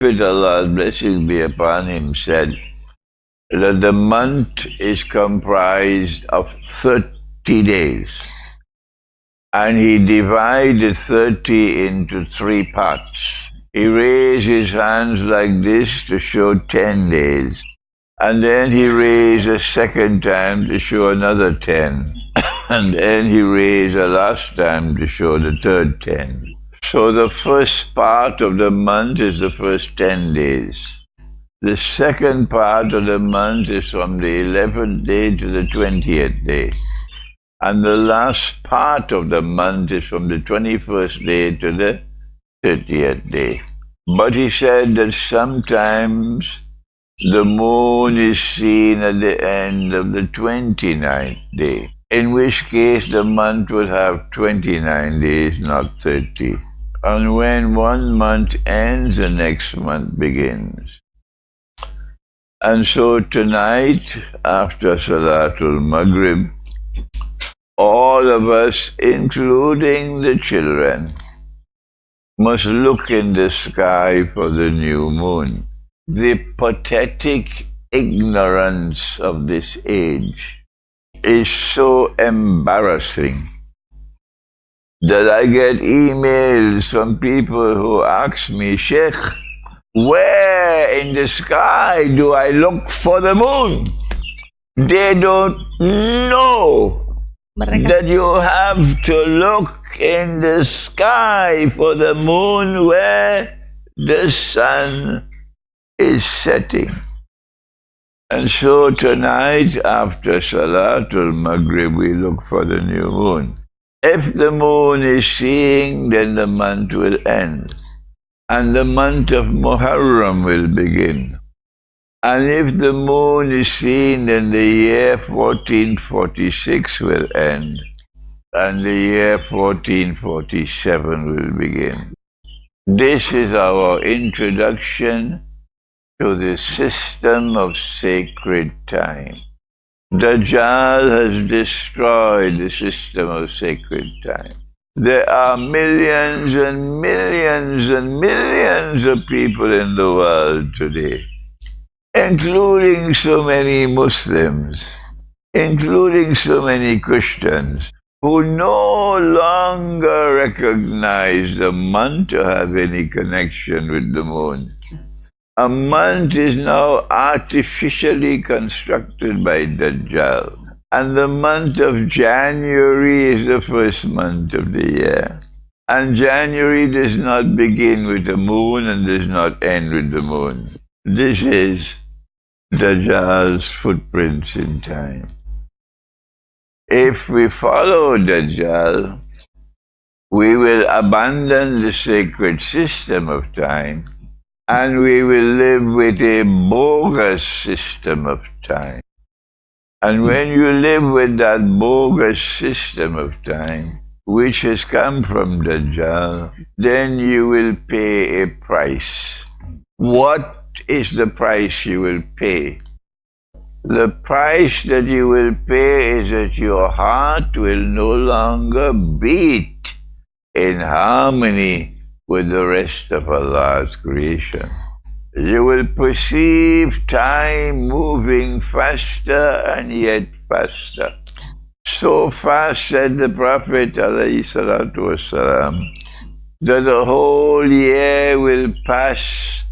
Prophet, Allah's blessings be upon him, said that the month is comprised of 30 days. And he divided 30 into three parts. He raised his hands like this to show 10 days. And then he raised a second time to show another 10. And then he raised a last time to show the third 10. So the first part of the month is the first 10 days. The second part of the month is from the 11th day to the 20th day. And the last part of the month is from the 21st day to the 30th day. But he said that sometimes the moon is seen at the end of the 29th day, in which case the month will have 29 days, not 30. And when one month ends, the next month begins. And so tonight, after Salatul Maghrib, all of us, including the children, must look in the sky for the new moon. The pathetic ignorance of this age is so embarrassing that I get emails from people who ask me, Sheikh, where in the sky do I look for the moon? They don't know that you have to look in the sky for the moon where the sun is setting. And so tonight, after Salatul Maghrib, we look for the new moon. If the moon is seeing, then the month will end. And the month of Muharram will begin. And if the moon is seen, then the year 1446 will end. And the year 1447 will begin. This is our introduction to the system of sacred time. Dajjal has destroyed the system of sacred time. There are millions and millions and millions of people in the world today, including so many Muslims, including so many Christians, who no longer recognize the month to have any connection with the moon. A month is now artificially constructed by Dajjal. And the month of January is the first month of the year. And January does not begin with the moon and does not end with the moon. This is Dajjal's footprints in time. If we follow Dajjal, we will abandon the sacred system of time, and we will live with a bogus system of time. And when you live with that bogus system of time, which has come from Dajjal, then you will pay a price. What is the price you will pay? The price that you will pay is that your heart will no longer beat in harmony with the rest of Allah's creation. You will perceive time moving faster and yet faster. So fast, said the Prophet ﷺ, that the whole year will pass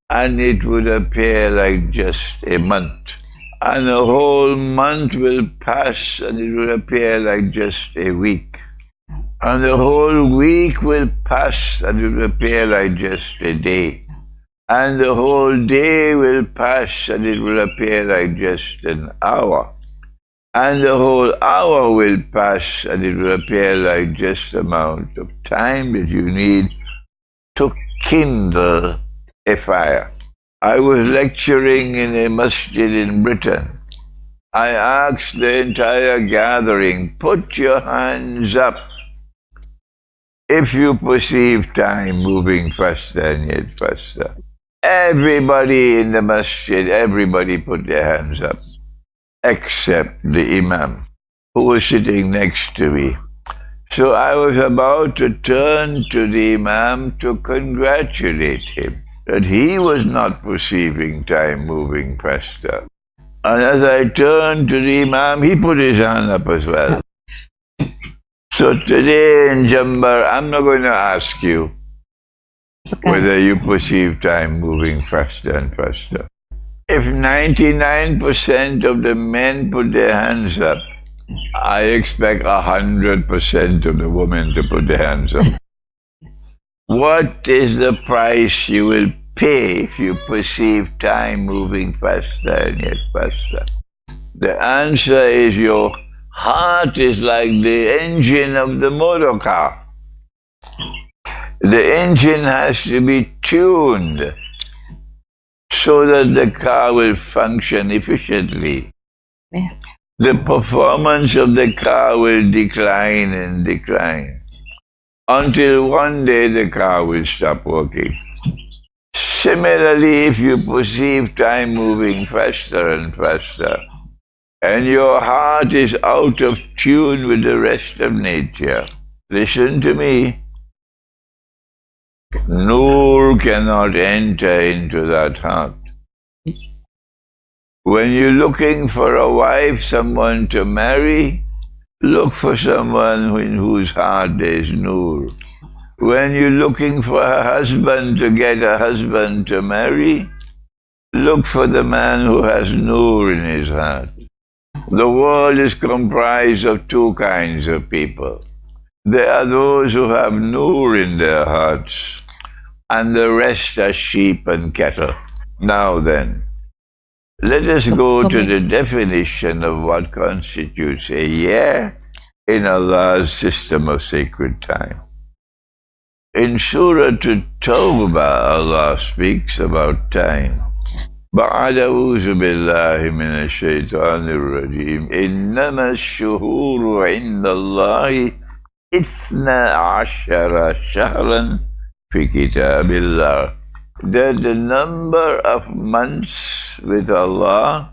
and it would appear like just a month. And the whole month will pass and it will appear like just a week. And the whole week will pass and it will appear like just a day. And the whole day will pass and it will appear like just an hour. And the whole hour will pass and it will appear like just the amount of time that you need to kindle a fire. I was lecturing in a masjid in Britain. I asked the entire gathering, put your hands up if you perceive time moving faster and yet faster. Everybody in the masjid, everybody put their hands up, except the Imam, who was sitting next to me. So I was about to turn to the Imam to congratulate him. that he was not perceiving time moving faster. And as I turned to the Imam, he put his hand up as well. So today in Jambar, I'm not going to ask you whether you perceive time moving faster and faster. If 99% of the men put their hands up, I expect 100% of the women to put their hands up. What is the price you will pay if you perceive time moving faster and yet faster? The answer is your heart is like the engine of the motor car. The engine has to be tuned so that the car will function efficiently. Yeah. The performance of the car will decline and decline until one day the car will stop working. Similarly, if you perceive time moving faster and faster, and your heart is out of tune with the rest of nature, listen to me, Nur cannot enter into that heart. When you're looking for a wife, someone to marry, look for someone in whose heart there is Nur. When you're looking for a husband to get a husband to marry, look for the man who has Nur in his heart. The world is comprised of two kinds of people. There are those who have Nur in their hearts, and the rest are sheep and cattle. Now then, let us go to the definition of what constitutes a year in Allah's system of sacred time. In Surah At-Tawbah, Allah speaks about time. بعد أعوذ بالله من الشيطان الرجيم إنما الشهور عند الله 12 شهرا في كتاب الله. That the number of months with Allah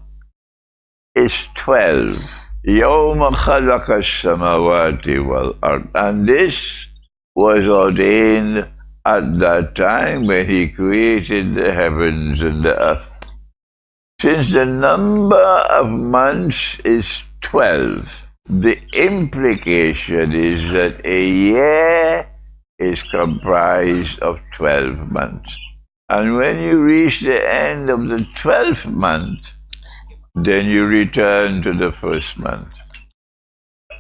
is 12. يوم خلق السماوات والأرض. And this was ordained at that time when He created the heavens and the earth. Since the number of months is 12, the implication is that a year is comprised of 12 months. And when you reach the end of the 12th month, then you return to the first month.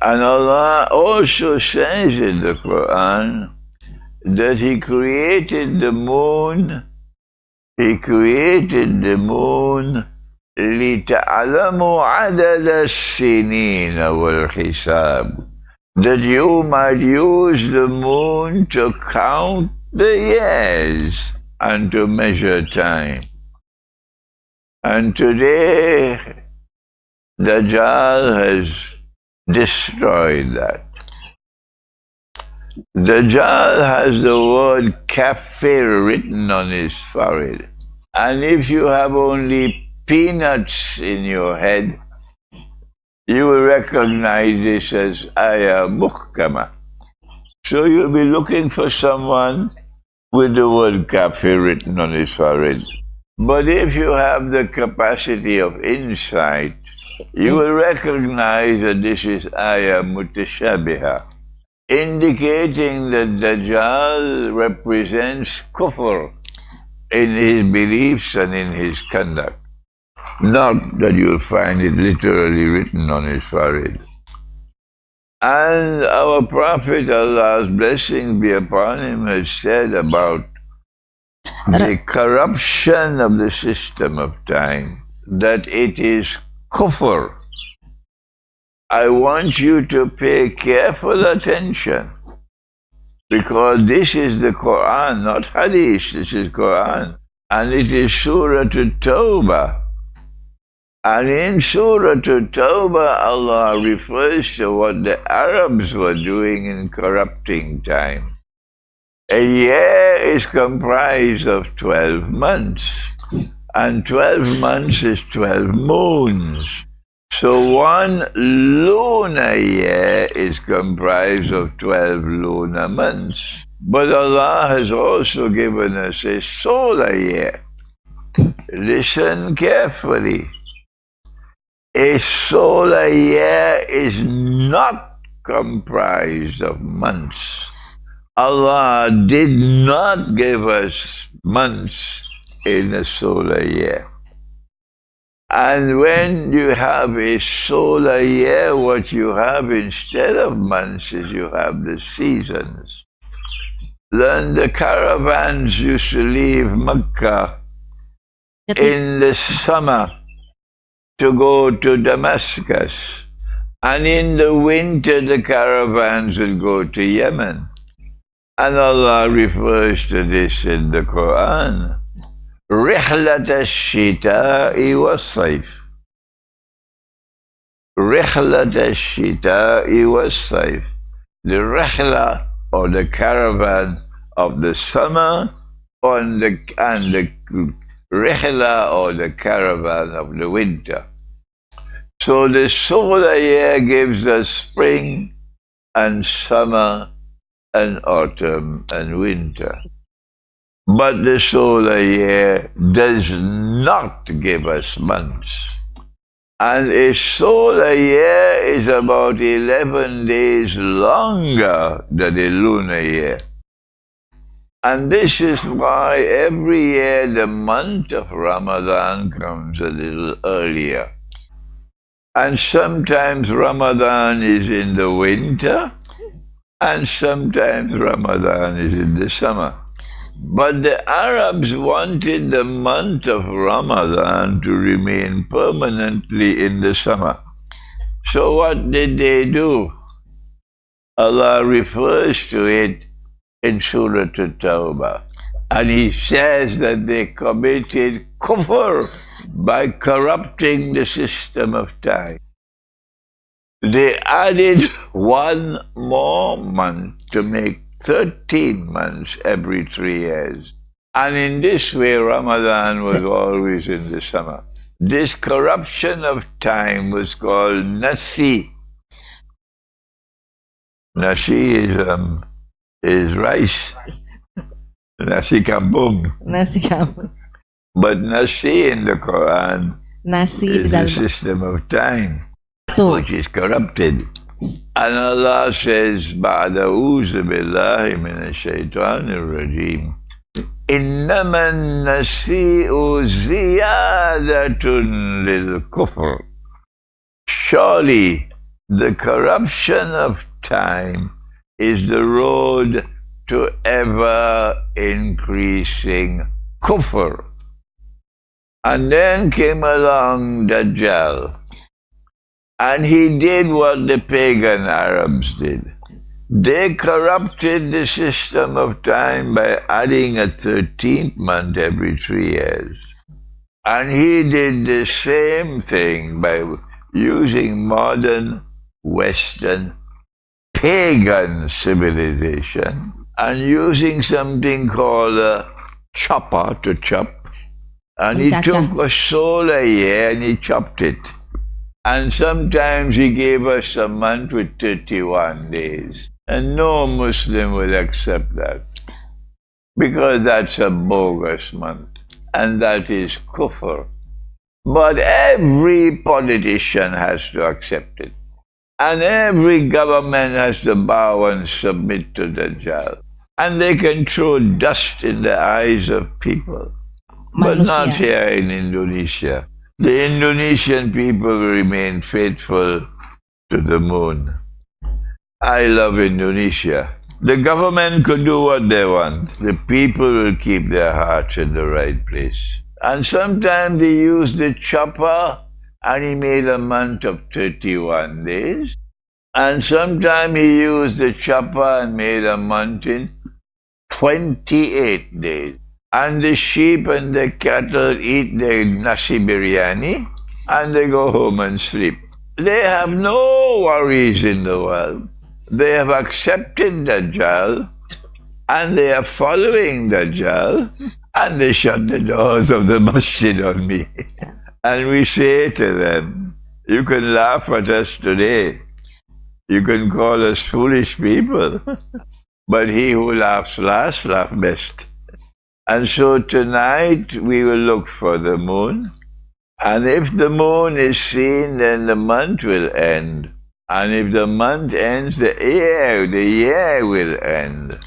And Allah also says in the Quran that He created the moon. He created the moon لِتَعْلَمُوا عَدَدَ السِّنِينَ وَالْحِسَابِ, that you might use the moon to count the years and to measure time. And today, Dajjal has destroyed that. Dajjal has the word kafir written on his forehead. And if you have only peanuts in your head, you will recognize this as ayah muhkama. So you'll be looking for someone with the word kafir written on his forehead. But if you have the capacity of insight, you will recognize that this is ayah mutashabiha, indicating that Dajjal represents kufr in his beliefs and in his conduct. Not that you'll find it literally written on his forehead. And our Prophet, Allah's blessings be upon him, has said about the corruption of the system of time, that it is kufr. I want you to pay careful attention, because this is the Quran, not Hadith, this is Quran. And it is Surah At-Tawbah. And in Surah At-Tawbah, Allah refers to what the Arabs were doing in corrupting time. A year is comprised of 12 months, and 12 months is 12 moons. So one lunar year is comprised of 12 lunar months. But Allah has also given us a solar year. Listen carefully. A solar year is not comprised of months. Allah did not give us months in a solar year. And when you have a solar year, what you have instead of months is you have the seasons. Then the caravans used to leave Mecca in the summer to go to Damascus. And in the winter, the caravans would go to Yemen. And Allah refers to this in the Quran. رحلة الشتاء والصيف. رحلة الشتاء والصيف. The rihla, or the caravan of the summer, and the rihla, or the caravan of the winter. So the solar year gives us spring and summer and autumn and winter. But the solar year does not give us months. And a solar year is about 11 days longer than a lunar year. And this is why every year the month of Ramadan comes a little earlier. And sometimes Ramadan is in the winter, and sometimes Ramadan is in the summer. But the Arabs wanted the month of Ramadan to remain permanently in the summer. So what did they do? Allah refers to it in Surah At-Tawbah. And He says that they committed kufr by corrupting the system of time. They added one more month to make 13 months every 3 years. And in this way, Ramadan was always in the summer. This corruption of time was called nasi. Nasi is rice. Nasi kampung. Nasi kampung. But nasi in the Quran is the system of time, which is corrupted. And Allah says, بعد أعوذ بالله من الشيطان الرجيم إنما النسيء زيادة للكفر. Surely the corruption of time is the road to ever increasing kufr. And then came along Dajjal. And he did what the pagan Arabs did. They corrupted the system of time by adding a 13th month every 3 years. And he did the same thing by using modern Western pagan civilization and using something called a chopper to chop. And he took a solar year and he chopped it. And sometimes he gave us a month with 31 days. And no Muslim will accept that. Because that's a bogus month. And that is kufr. But every politician has to accept it. And every government has to bow and submit to Dajjal. And they can throw dust in the eyes of people. But not here in Indonesia. The Indonesian people remain faithful to the moon. I love Indonesia. The government could do what they want. The people will keep their hearts in the right place. And sometimes they use the chopper and he made a month of 31 days. And sometimes he used the chopper and made a month in 28 days. And the sheep and the cattle eat their nasi biryani and they go home and sleep. They have no worries in the world. They have accepted Dajjal and they are following Dajjal and they shut the doors of the masjid on me. And we say to them, you can laugh at us today. You can call us foolish people. but he who laughs last laughs best. And so tonight we will look for the moon. And if the moon is seen, then the month will end. And if the month ends, the year will end.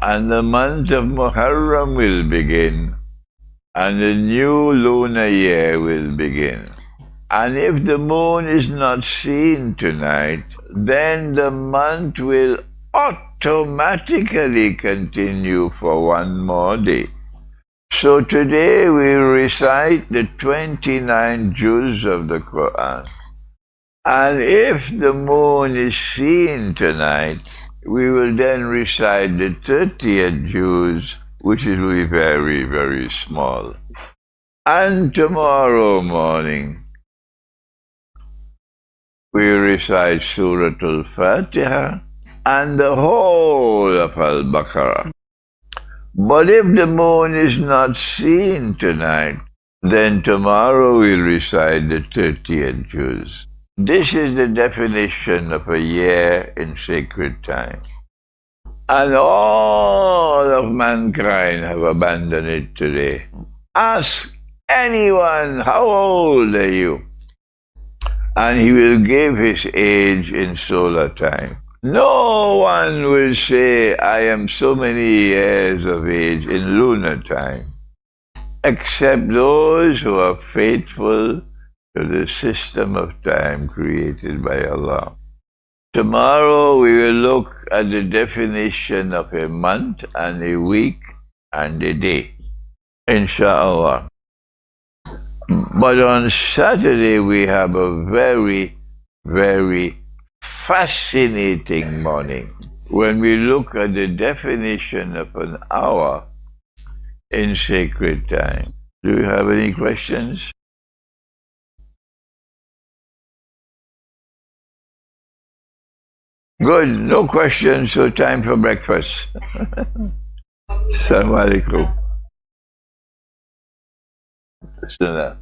And the month of Muharram will begin. And the new lunar year will begin. And if the moon is not seen tonight, then the month will automatically continue for one more day. So today we recite the 29 juz of the Quran. And if the moon is seen tonight, we will then recite the 30th juz, which will be very, very small. And tomorrow morning, we recite Surah Al-Fatiha and the whole of Al-Baqarah. But if the moon is not seen tonight, then tomorrow we'll recite the 30th juz. This is the definition of a year in sacred time. And all of mankind have abandoned it today. Ask anyone, how old are you? And he will give his age in solar time. No one will say, I am so many years of age in lunar time, except those who are faithful to the system of time created by Allah. Tomorrow we will look at the definition of a month and a week and a day, inshallah. But on Saturday we have a very, very fascinating morning when we look at the definition of an hour in sacred time. Do you have any questions? Good, no questions, so time for breakfast. Assalamu alaikum. Salam.